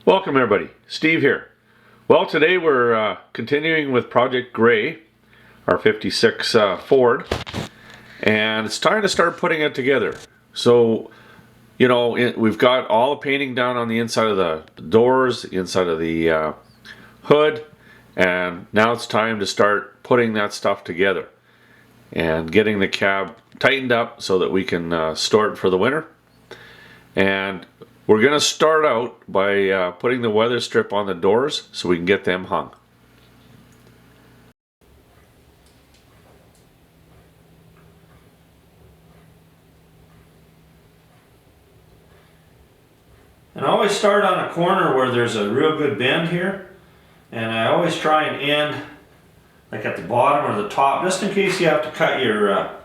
Welcome everybody, Steve here. Well, today we're continuing with Project Gray, our 56 Ford, and it's time to start putting it together. So, you know, we've got all the painting down on the inside of the doors, the inside of the hood, and now it's time to start putting that stuff together and getting the cab tightened up so that we can store it for the winter. And we're going to start out by putting the weather strip on the doors so we can get them hung. And I always start on a corner where there's a real good bend here, and I always try and end like at the bottom or the top, just in case you have to cut your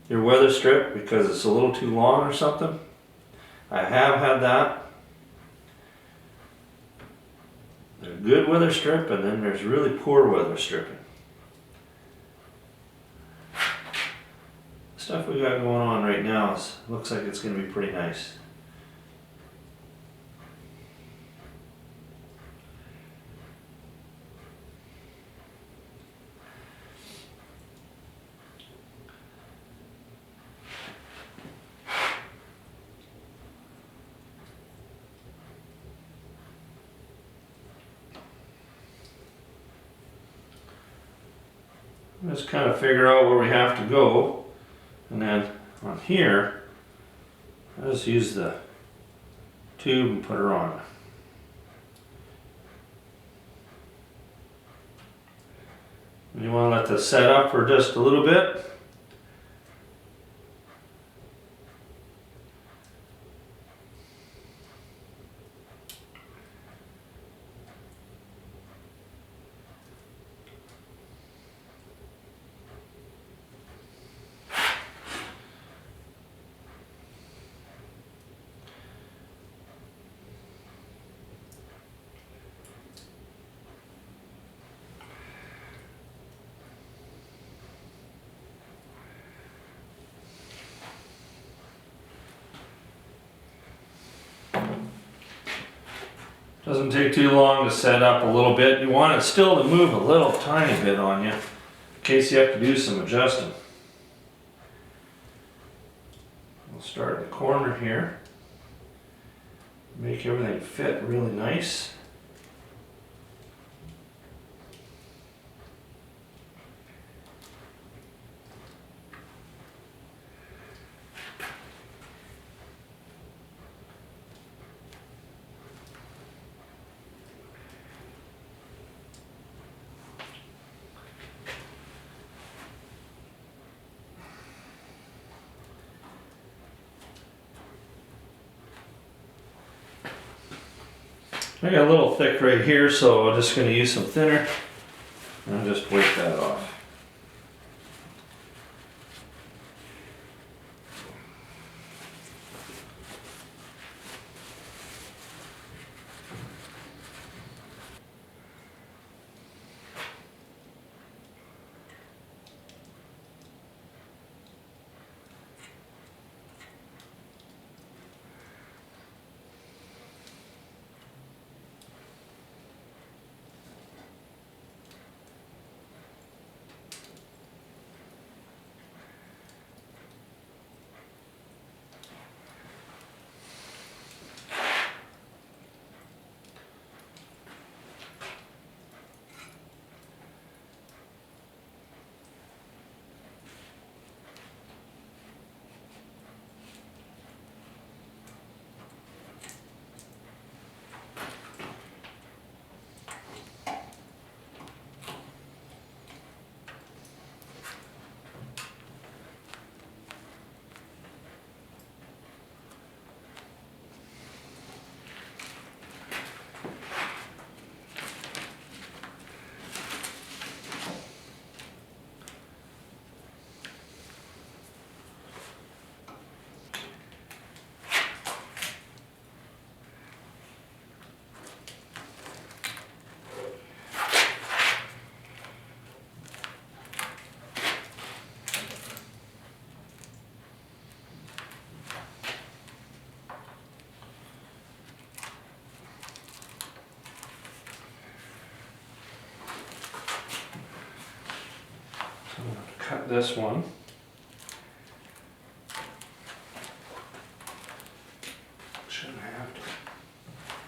weather strip because it's a little too long or something. I have had that. There's good weather strip, and then there's really poor weather stripping. The stuff we got going on right now looks like it's going to be pretty nice. Just kind of figure out where we have to go, and then on here I just use the tube and put her on. And you want to let this set up for just a little bit. Doesn't take too long to set up a little bit. You want it still to move a little tiny bit on you in case you have to do some adjusting. We'll start in the corner here. Make everything fit really nice. I got a little thick right here, so I'm just going to use some thinner and I'll just break that off. this one. Shouldn't have to.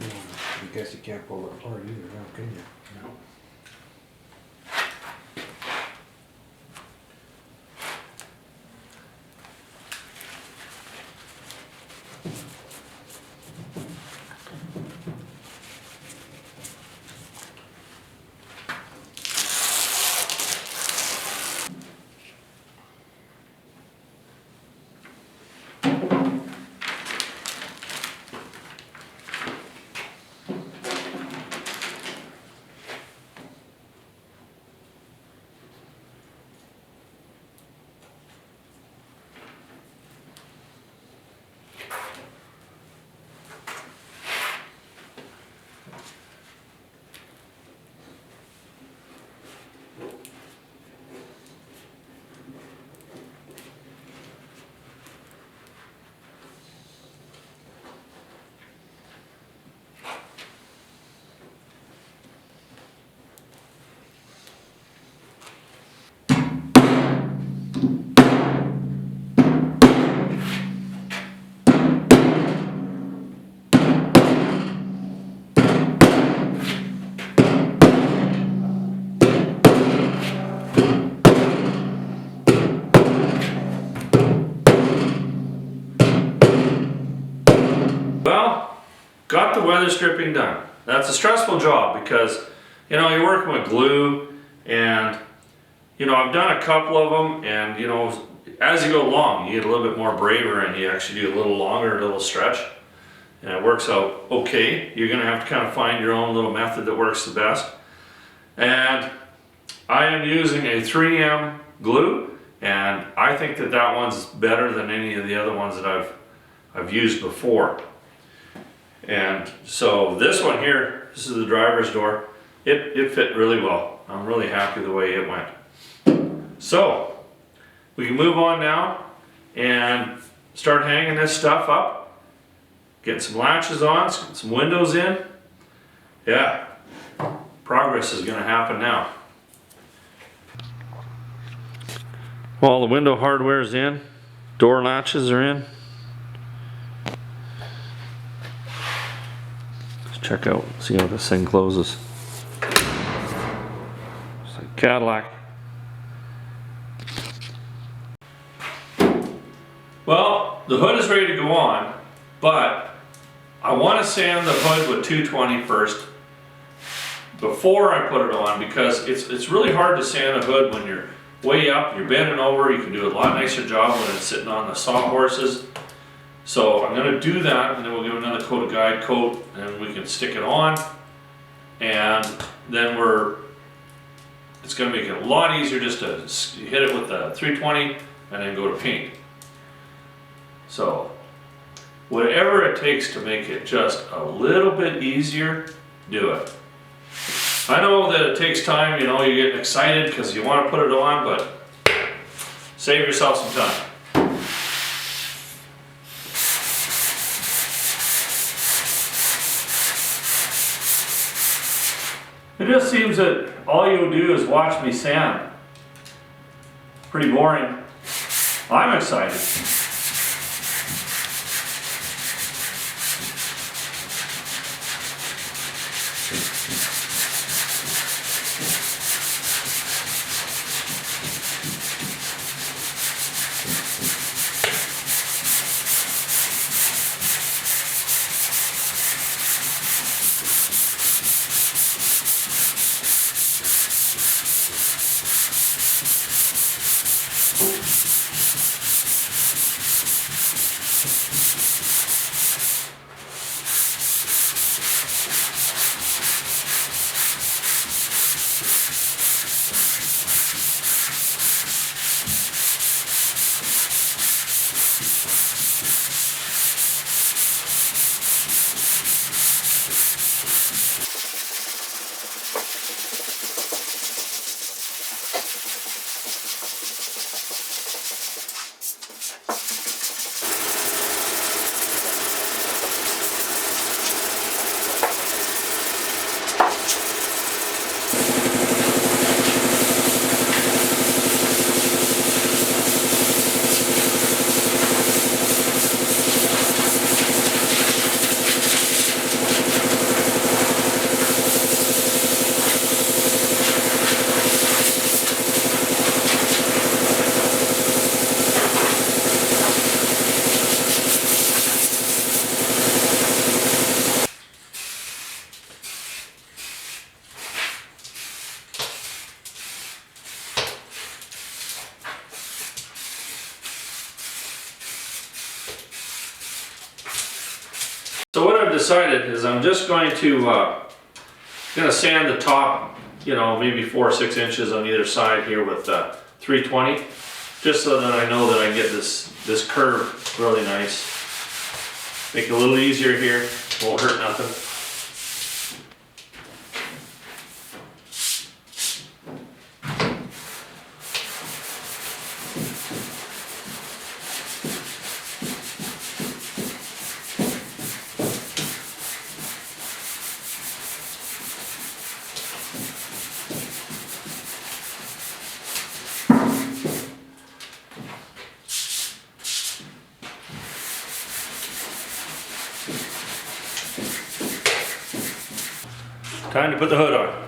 I guess you can't pull it apart either, now can you? No. Well, got the weather stripping done. That's a stressful job because, you know, you're working with glue and, you know, I've done a couple of them and, you know, as you go along, you get a little bit more braver and you actually do a little longer, a little stretch. And it works out okay. You're gonna have to kind of find your own little method that works the best. And I am using a 3M glue and I think that that one's better than any of the other ones that I've used before. And so this one here, this is the driver's door, it fit really well. I'm really happy the way it went. So we can move on now and start hanging this stuff up, getting some latches on, some windows in. Yeah, progress is going to happen now. Well, the window hardware is in, door latches are in. Check out, see how this thing closes. It's like Cadillac. Well, the hood is ready to go on, but I want to sand the hood with 220 first before I put it on because it's really hard to sand a hood when you're way up, you're bending over. You can do a lot nicer job when it's sitting on the sawhorses. So I'm going to do that and then we'll give another coat of guide coat and we can stick it on and then it's going to make it a lot easier just to hit it with the 320 and then go to paint. So whatever it takes to make it just a little bit easier, do it. I know that it takes time, you know, you're getting excited because you want to put it on, but save yourself some time. It just seems that all you do is watch me sand. Pretty boring. I'm excited. decided is I'm just going to sand the top, you know, maybe 4 or 6 inches on either side here with 320, just so that I know that I get this curve really nice. Make it a little easier here, won't hurt nothing. Time to put the hood on.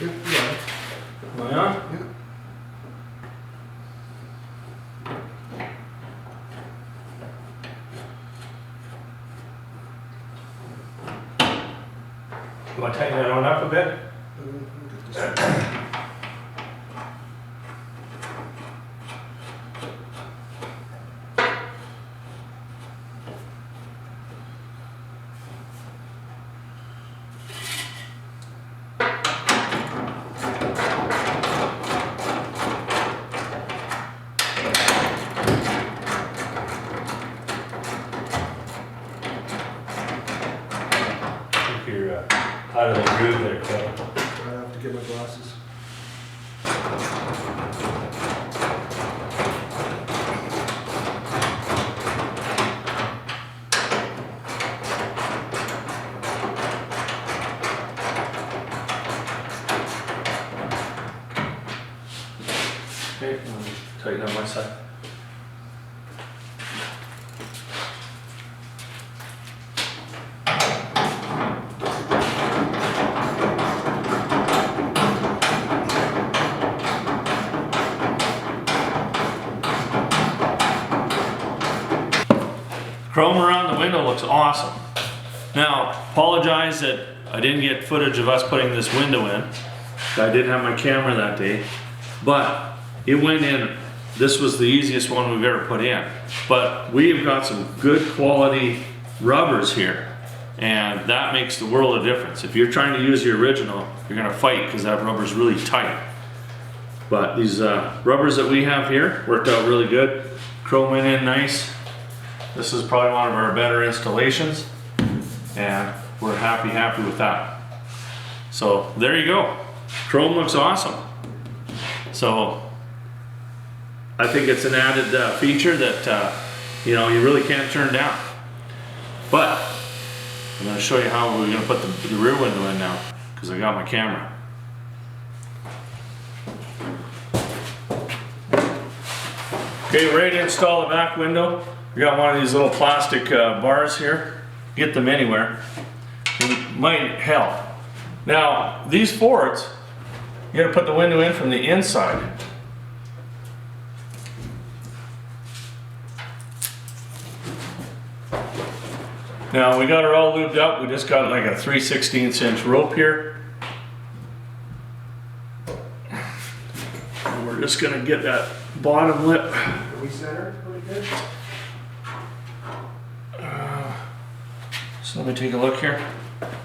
Am I on? Yeah. You want to tighten that one up a bit? You're out of the groove there, Kevin. I have to get my glasses. Okay, let me tighten up my side. Chrome around the window looks awesome. Now, apologize that I didn't get footage of us putting this window in. I didn't have my camera that day, but it went in. This was the easiest one we've ever put in. But we've got some good quality rubbers here, and that makes the world of difference. If you're trying to use the original, you're gonna fight because that rubber's really tight. But these rubbers that we have here worked out really good. Chrome went in nice. This is probably one of our better installations, and we're happy with that. So there you go. Chrome looks awesome. So I think it's an added feature that you know, you really can't turn down. But I'm going to show you how we're going to put the rear window in now, because I got my camera. Okay, ready to install the back window. We got one of these little plastic bars here. Get them anywhere. It might help. Now, these Fords, you gotta put the window in from the inside. Now, we got her all lubed up. We just got like a 3/16 inch rope here. And we're just gonna get that bottom lip. Are we centered pretty good? So let me take a look here. I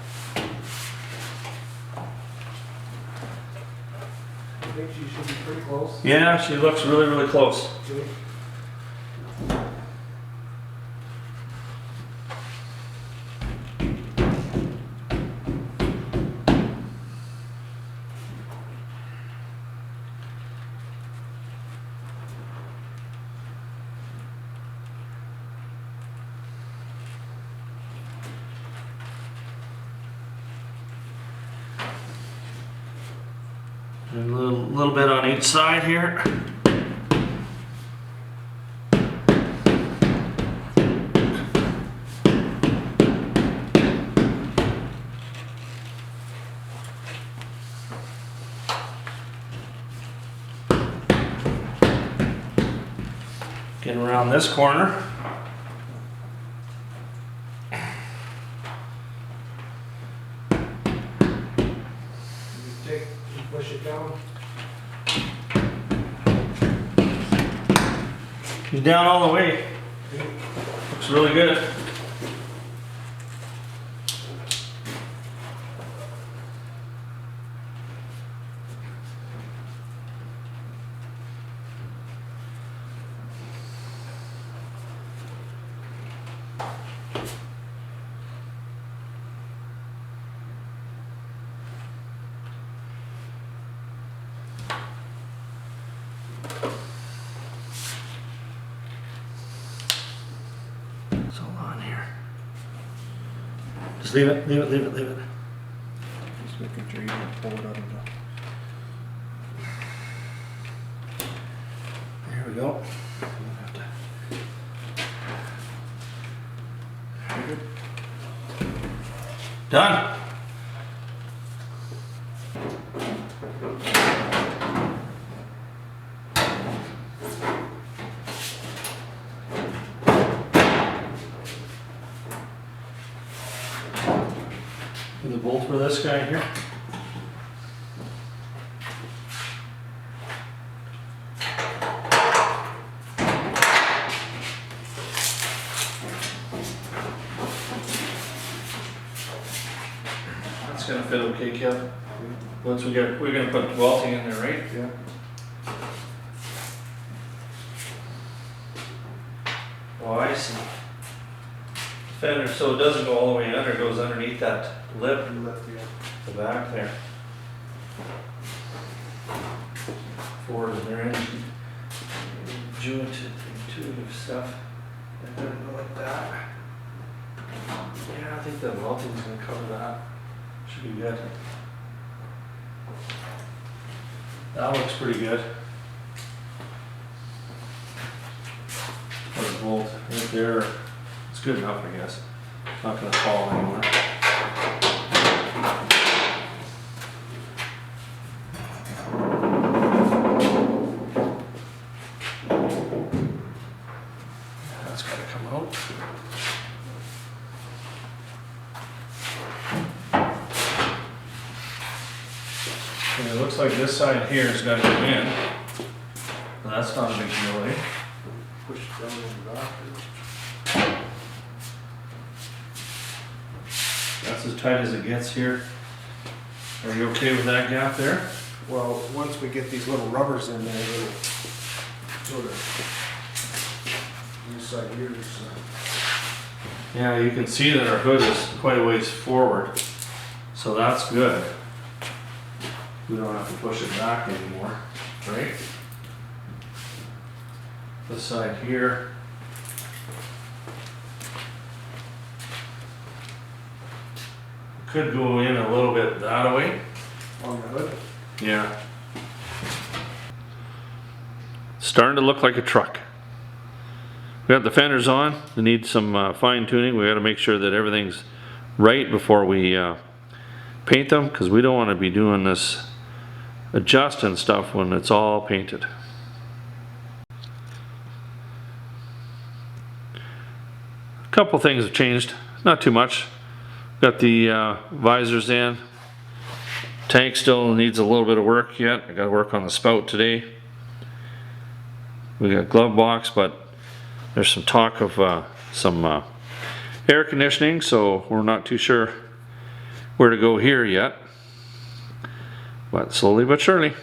think she should be pretty close. Yeah, she looks really close. Okay. And a little bit on each side here. Getting around this corner. Push it down. He's down all the way. Looks really good. Just leave it. Just making sure you don't pull it out of There we go. Done. The bolt for this guy here. That's gonna fit okay, Kev. Once we're gonna put welting in there, right? Yeah. Oh, I see. Fender, so it doesn't go all the way under, it goes underneath that lip, the back there. Ford and their engine, intuitive stuff. And then go like that. Yeah, I think the welting's gonna cover that. Should be good. That looks pretty good. Put a bolt right there. It's good enough, I guess. It's not going to fall anymore. That's got to come out. And it looks like this side here has got to go in. But that's not a big deal, eh? Push it down on the back. That's as tight as it gets here. Are you okay with that gap there? Well, once we get these little rubbers in there, it'll sort of inside here. Yeah, you can see that our hood is quite a ways forward. So that's good. We don't have to push it back anymore, right? This side here. Could go in a little bit that way. On the hood. Yeah. Starting to look like a truck. We got the fenders on. We need some fine tuning. We got to make sure that everything's right before we paint them, because we don't want to be doing this adjusting stuff when it's all painted. A couple things have changed, not too much. Got the visors in. Tank still needs a little bit of work yet. I got to work on the spout today. We got glove box, but there's some talk of some air conditioning, so we're not too sure where to go here yet. But slowly but surely.